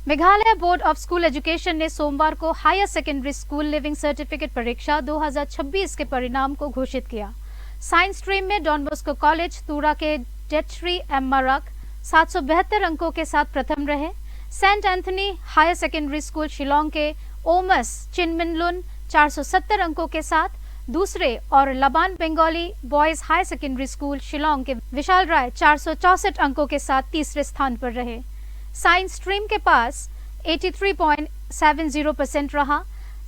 Meghalaya board of school education ने सोमवार को higher secondary school leaving certificate परीक्षा 2026 के परिणाम को घोषित किया। साइंस स्ट्रीम में डॉन बॉस्को कॉलेज तूरा के डेट्री एम मरक 772 अंकों के साथ प्रथम रहे। Saint Anthony higher secondary school Shillong के ओमस चिनमिनलुन 470 अंकों के साथ दूसरे और Laban Bengali boys higher secondary school Shillong के विशाल राय 464 अंकों के साथ तीसरे स्थान पर रहे। साइंस स्ट्रीम के पास 83.70% रहा।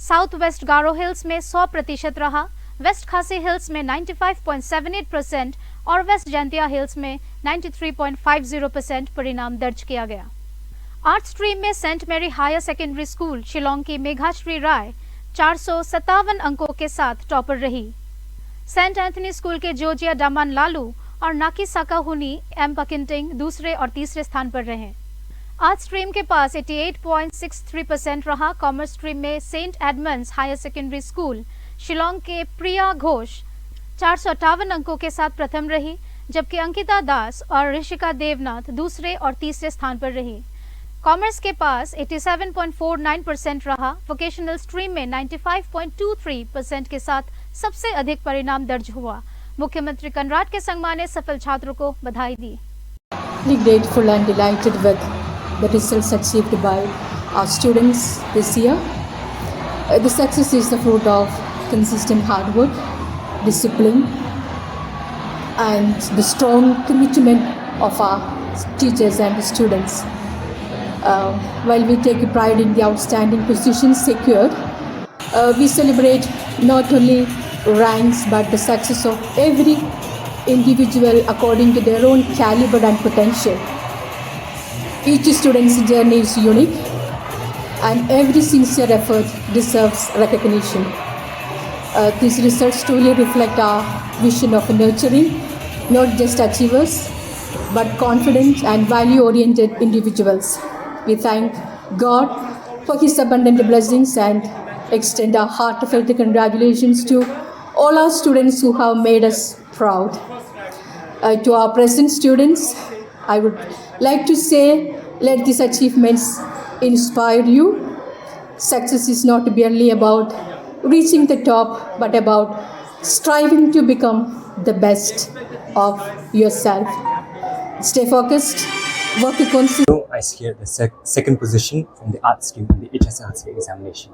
साउथ वेस्ट गारो हिल्स में 100% रहा। वेस्ट खासी हिल्स में 95.78% और वेस्ट जैंतिया हिल्स में 93.50% परिणाम दर्ज किया गया। आर्ट स्ट्रीम में सेंट मेरी हायर सेकेंडरी स्कूल शिलोंग की मेघाश्री राय 457 अंकों के साथ टॉपर रही। सेंट एंथनी स्कूल के जोजिया डमान लालू और नाकी साकाहुनी एम पकिंटिंग दूसरे और तीसरे स्थान पर रहे। आर्ट स्ट्रीम के पास 88.63% रहा। कॉमर्स स्ट्रीम में saint Edmund's higher secondary school Shillong के प्रिया घोष 458 अंकों के साथ प्रथम रही, जबकि अंकिता दास और ऋषिका देवनाथ दूसरे और तीसरे स्थान पर रही। कॉमर्स के पास 87.49% रहा। वोकेशनल स्ट्रीम में 95.23% के साथ सबसे अधिक परिणाम दर्ज हुआ। मुख्यमंत्री कनराड के संगमा ने सफल छात्रों को बधाई दी। Grateful and delighted with the results achieved by our students this year. The success is the fruit of consistent hard work, discipline, and the strong commitment of our teachers and the students. While we take pride in the outstanding positions secured, we celebrate not only ranks but the success of every individual according to their own caliber and potential. Each student's journey is unique and every sincere effort deserves recognition. These results truly reflect our vision of nurturing not just achievers but confident and value-oriented individuals. We thank God for His abundant blessings and extend our heartfelt congratulations to all our students who have made us proud. To our present students, I would like to say, let these achievements inspire you. Success is not merely about reaching the top, but about striving to become the best of yourself. Stay focused, work consistently. I secured the second position from the art stream in the HSLC examination.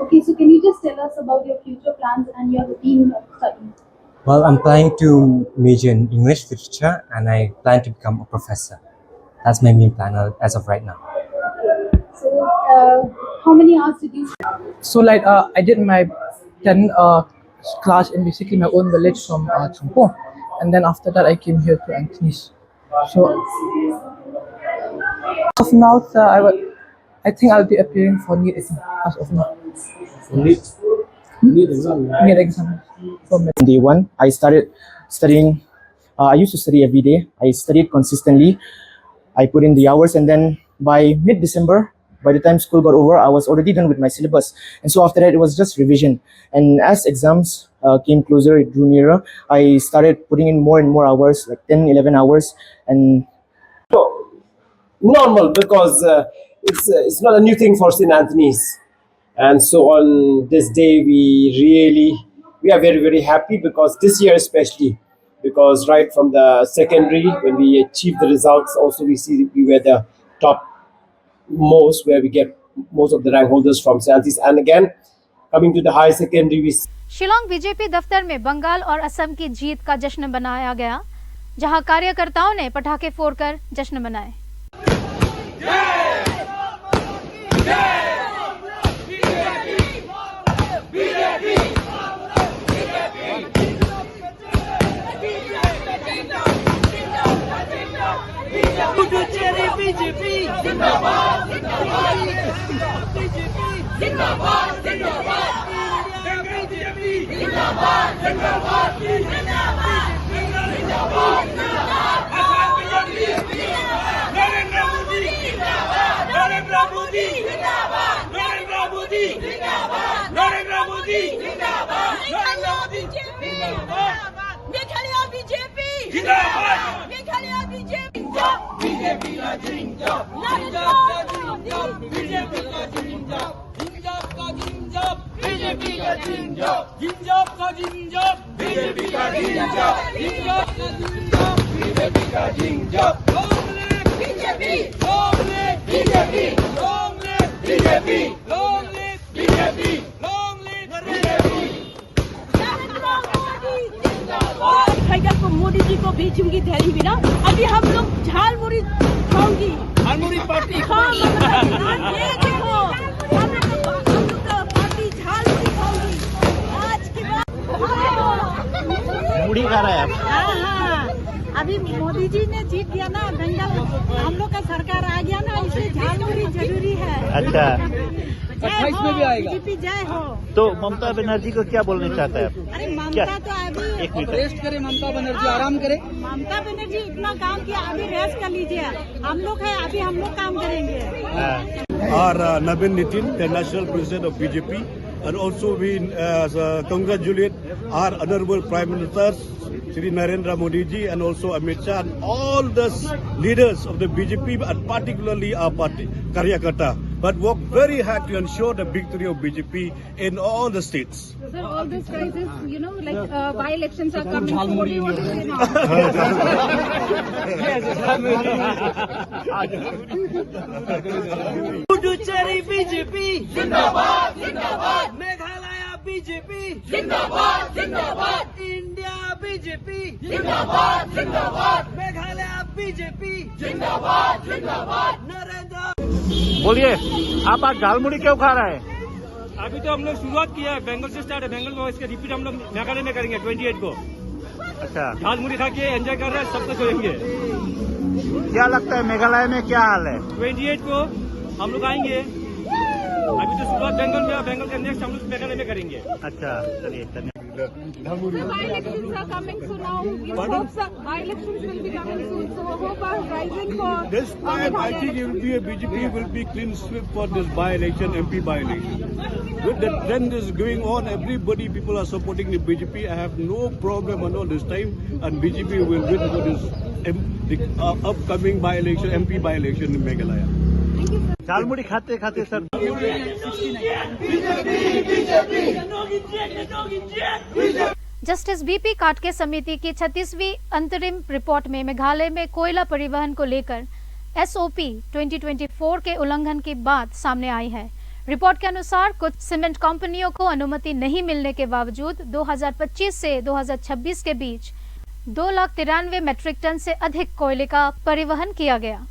Okay, so can you just tell us about your future plans and your routine of study? Well, I'm planning to major in English literature and I plan to become a professor. That's my main plan as of right now. So, how many hours did you study? So I did my 10 class in basically my own village from Chungpo, and then after that I came here to Anthony's. So as of now, I think I'll be appearing for NEET exam as of now. NEET exam. Day one, I started studying. I used to study every day. I studied consistently. I put in the hours, and then by mid-December, by the time school got over, I was already done with my syllabus. And so after that, it was just revision. And as exams came closer, it drew nearer, I started putting in more and more hours, like 10, 11 hours. And normal, because it's not a new thing for St. Anthony's. And so on this day, we are very, very happy, because this year especially, because right from the secondary, when we achieved the results, also we see we were the top most, where we get most of the rank holders from St. Anthony's. And again, coming to the higher secondary, we Shillong BJP दफ्तर में बंगाल और असम की जीत का जश्न मनाया गया, जहां कार्यकर्ताओं ने पटाखे फोड़कर जश्न मनाए। Meghalaya BJP! टाइगर को मोदी जी को भेजूंगी दिल्ली में ना। अभी हम लोग झालमुड़ी खाऊंगी, झालमुड़ी पार्टी। हाँ, ये देखो हम लोग का पार्टी झालमुड़ी खाऊंगी आज के बाद। मुड़ी खा रहा है आप? हाँ हाँ, अभी मोदी जी ने जीत दिया ना बंगाल, हम लोग का सरकार आ गया ना, इसलिए झालमुड़ी जरूरी है। अच्छा, 28 में भी आएगा। बीजेपी जय हो। तो ममता बनर्जी को क्या बोलना चाहता है आप? अरे ममता तो अभी एक मिनट रेस्ट करे, ममता बनर्जी आराम करे। ममता बनर्जी इतना काम किया, अभी रेस्ट कर लीजिए। हम लोग है, अभी हम लोग काम करेंगे। और Navin Nitin, the national president of BJP, and also we congratulate our honorable Prime Minister Shri Narendra Modi ji and also Amit Shah and all the leaders of the BJP and particularly our party Karyakarta, but work very hard to ensure the victory of BJP in all the states. Sir, all these crises, you know, like by-elections are coming. So what do you want to say now? Puducherry BJP जिंदाबाद जिंदाबाद, Meghalaya BJP जिंदाबाद जिंदाबाद, India BJP जिंदाबाद जिंदाबाद, Meghalaya BJP जिंदाबाद जिंदाबाद, नरेंद्र। बोलिए, आप आज झालमुड़ी क्यों खा रहे हैं? अभी तो हम लोग शुरुआत किया है, बंगाल से स्टार्ट है, बंगाल में इसके रिपीट हम लोग मेघालय में करेंगे 28 को। अच्छा, झालमुड़ी खा के एंजॉय कर रहे हैं, सब कुछ होंगे। क्या लगता है मेघालय में क्या हाल है? 28 को हम लोग आएंगे। अभी तो शुरुआत बंगाल में, बंगाल के नेक्स्ट हम लोग मेघालय में करेंगे। अच्छा, चलिए धन्यवाद। By-elections are coming, so now we hope by-elections will be coming soon. So hope are rising for. This time I think it will be a BJP will be clean sweep for this by-election, MP by-election. With the trend is going on, everybody, people are supporting the BJP. I have no problem at all this time, and BJP will win for this upcoming by-election, MP by-election in Meghalaya. Jhalmuri खाते खाते sir justice BP काटके समिति की 36वीं अंतरिम report में मेघालय में कोयला परिवहन को लेकर एसओपी 2024 के उल्लंघन की बात सामने आई है। रिपोर्ट के अनुसार कुछ सीमेंट कंपनियों को अनुमति नहीं मिलने के बावजूद 2025 से 2026 के बीच 2,93,000 मीट्रिक टन से अधिक कोयले का परिवहन किया गया।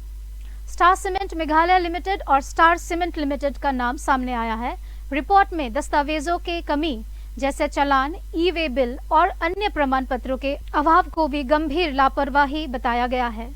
स्टार सीमेंट मेघालय लिमिटेड और स्टार सीमेंट लिमिटेड का नाम सामने आया है। रिपोर्ट में दस्तावेजों के कमी जैसे चालान, ई-वे बिल और अन्य प्रमाण पत्रों के अभाव को भी गंभीर लापरवाही बताया गया है।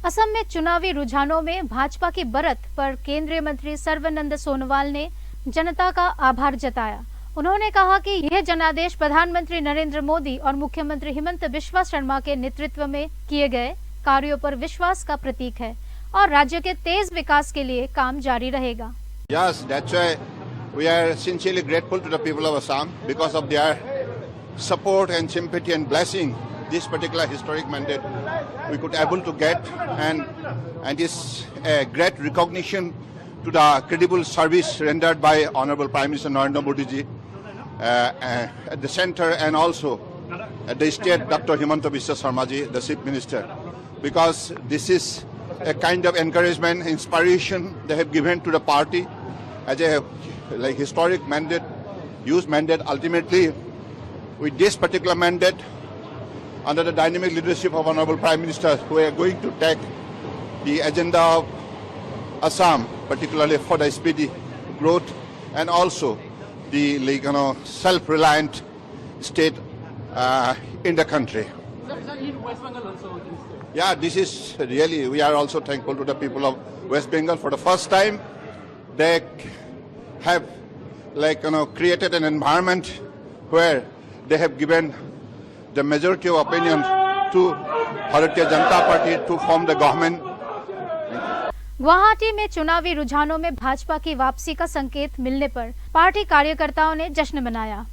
असम में चुनावी रुझानों में भाजपा की बढ़त पर केंद्रीय मंत्री सर्बानंद सोनोवाल ने जनता का आभार जताया। उन्होंने कहा कि यह जनादेश प्रधानमंत्री नरेंद्र मोदी और मुख्यमंत्री हिमंत बिस्वा शर्मा के नेतृत्व में किए गए कार्यों पर विश्वास का प्रतीक है और राज्य के तेज विकास के लिए काम जारी रहेगा। Yes, that's why we are sincerely grateful to the people of Assam because of their support and sympathy and blessing. This particular historic mandate we could able to get, and is a great recognition to the credible service rendered by Honorable Prime Minister Narendra Modi ji at the center and also at the state, Dr. Himanta Biswa Sharma ji, the Chief Minister, because this is a kind of encouragement, inspiration they have given to the party as a historic mandate huge mandate. Ultimately, with this particular mandate, under the dynamic leadership of Honorable Prime Minister, we are going to take the agenda of Assam, particularly for the speedy growth and also the self-reliant state in the country. Yeah, this is really, we are also thankful to the people of West Bengal. For the first time, they have created an environment where they have given the majority of opinion to Bharatiya Janata Party to form the government. Guwahati में चुनावी रुझानों में भाजपा की वापसी का संकेत मिलने पर पार्टी कार्यकर्ताओं ने जश्न मनाया।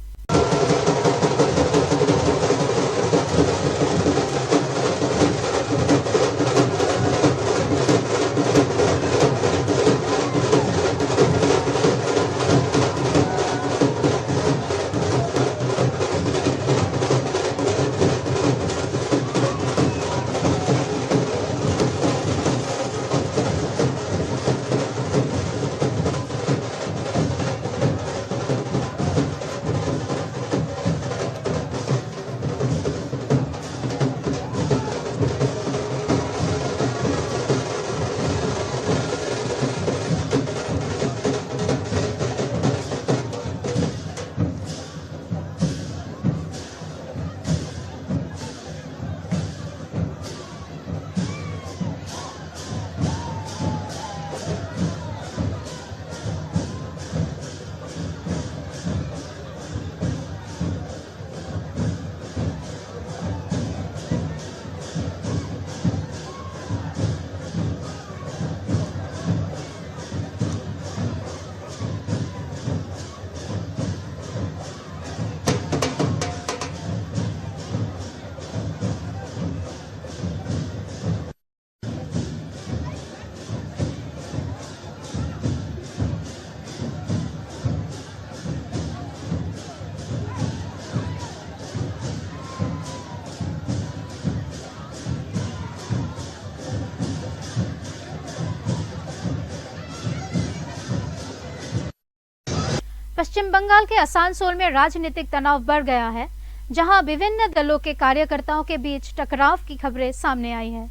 पश्चिम बंगाल के आसनसोल में राजनीतिक तनाव बढ़ गया है, जहां विभिन्न दलों के कार्यकर्ताओं के बीच टकराव की खबरें सामने आई हैं।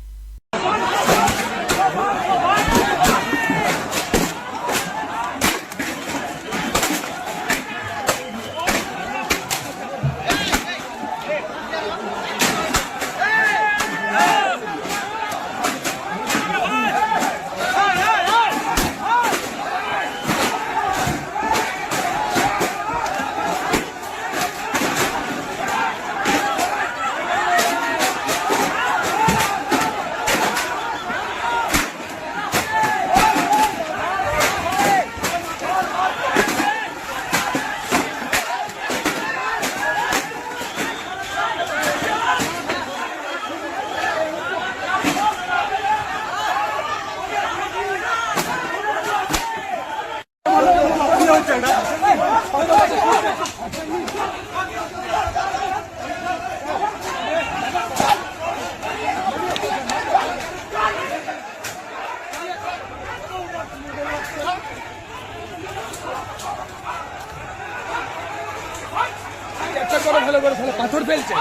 পাথর ফেলছে।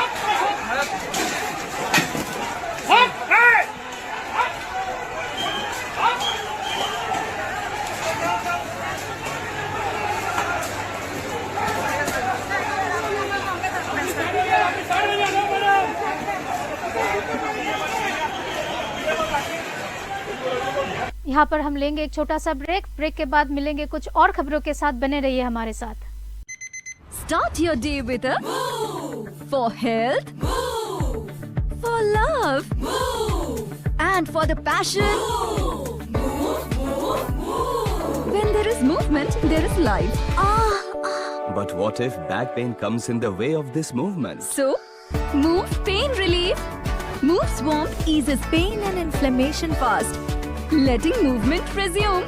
यहाँ पर हम लेंगे एक छोटा सा ब्रेक के बाद मिलेंगे कुछ और खबरों के साथ। बने रहिए हमारे साथ। Start your day with a move. For health, move. For love, move. And for the passion, move. Move, move, move. When there is movement, there is life. But what if back pain comes in the way of this movement? So, Move Pain Relief. Move's warmth eases pain and inflammation fast, letting movement resume.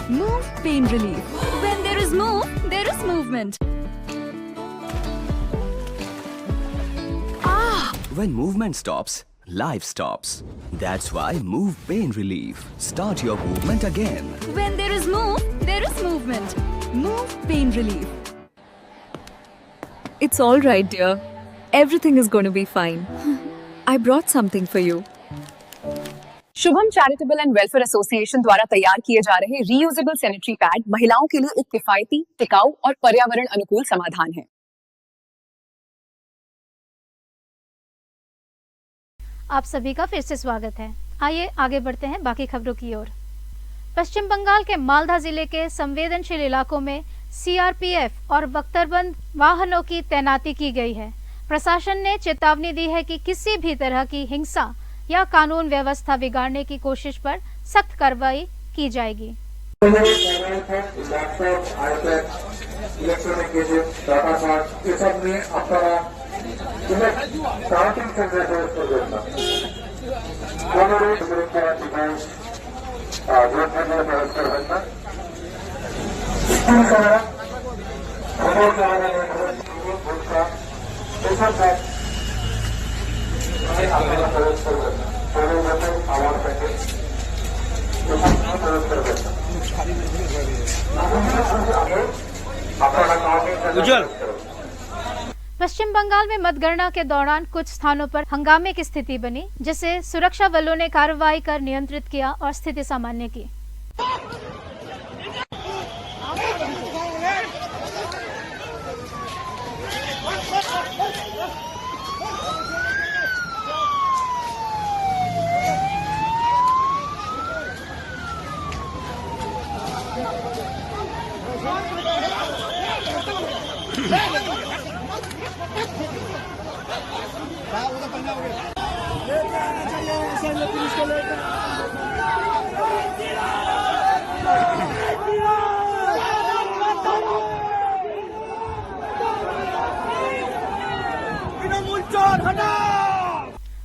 Move Pain Relief. When there is move, there is movement. When movement stops, life stops. That's why Move Pain Relief. Start your movement again. When there is move, there is movement. Move Pain Relief. It's all right, dear. Everything is going to be fine. I brought something for you. Shubham charitable and welfare association द्वारा तैयार किए जा रहे reusable sanitary pad महिलाओं के लिए एक किफायती, टिकाऊ और पर्यावरण अनुकूल समाधान है। आप सभी का फिर से स्वागत है। आइए आगे बढ़ते हैं बाकी खबरों की ओर। पश्चिम बंगाल के मालदा जिले के संवेदनशील इलाकों में सीआरपीएफ और बख्तरबंद वाहनों की तैनाती की गई है। प्रशासन ने चेतावनी दी है कि किसी भी तरह की हिंसा या कानून व्यवस्था बिगाड़ने की कोशिश पर सख्त कार्रवाई की जाएगी। पश्चिम बंगाल में मतगणना के दौरान कुछ स्थानों पर हंगामे की स्थिति बनी, जिसे सुरक्षा बलों ने कार्रवाई कर नियंत्रित किया और स्थिति सामान्य की।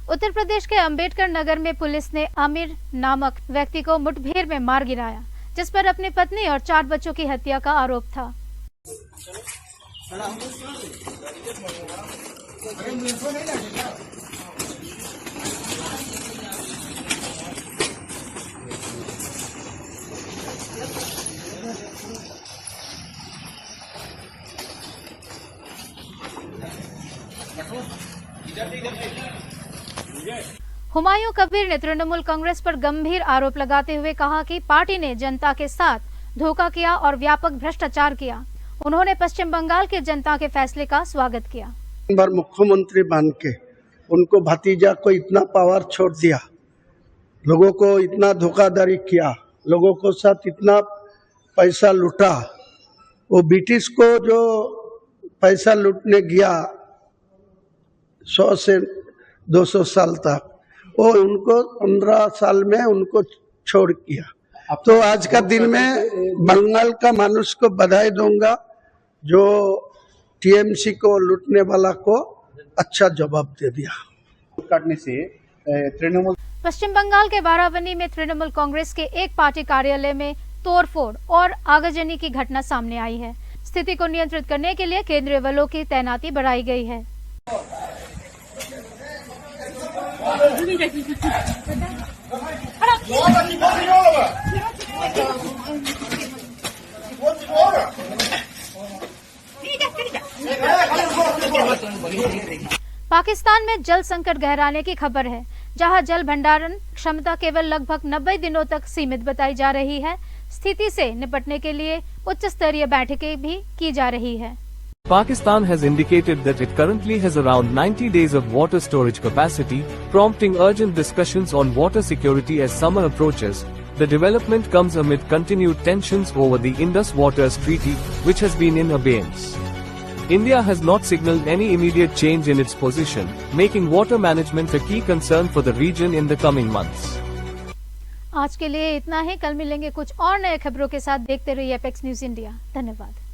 उत्तर प्रदेश के अंबेडकर नगर में पुलिस ने आमिर नामक व्यक्ति को मुठभेड़ में मार गिराया, जिस पर अपनी पत्नी और 4 बच्चों की हत्या का आरोप था। हुमायूं कबीर ने तृणमूल कांग्रेस पर गंभीर आरोप लगाते हुए कहा कि पार्टी ने जनता के साथ धोखा किया और व्यापक भ्रष्टाचार किया। उन्होंने पश्चिम बंगाल की जनता के फैसले का स्वागत किया। बार मुख्यमंत्री बन के उनको भतीजा को इतना पावर छोड़ दिया, लोगों को इतना धोखाधड़ी किया, लोगों को साथ इतना पैसा लूटा। वो ब्रिटिश को जो पैसा लूटने गया 100 से 200 साल तक, वो उनको 15 साल में उनको छोड़ किया। तो आज का दिन में बंगाल का मनुष्य को बधाई दूंगा, जो टीएमसी को लूटने वाला को अच्छा जवाब दे दिया। काटने से तृणमूल पश्चिम बंगाल के बाराबनी में तृणमूल कांग्रेस के एक पार्टी कार्यालय में तोड़फोड़ और आगजनी की घटना सामने आई है। स्थिति को नियंत्रित करने के लिए केंद्रीय बलों की तैनाती बढ़ाई गई है। पाकिस्तान में जल संकट गहराने की खबर है, जहां जल भंडारण क्षमता केवल लगभग 90 दिनों तक सीमित बताई जा रही है। स्थिति से निपटने के लिए उच्च स्तरीय बैठकें भी की जा रही है। Pakistan has indicated that it currently has around 90 days of water storage capacity, prompting urgent discussions on water security as summer approaches. The development comes amid continued tensions over the Indus Waters Treaty, which has been in abeyance. India has not signaled any immediate change in its position, making water management a key concern for the region in the coming months. आज के लिए इतना ही। कल मिलेंगे कुछ और नए खबरों के साथ। देखते रहिए एपेक्स न्यूज इंडिया। धन्यवाद।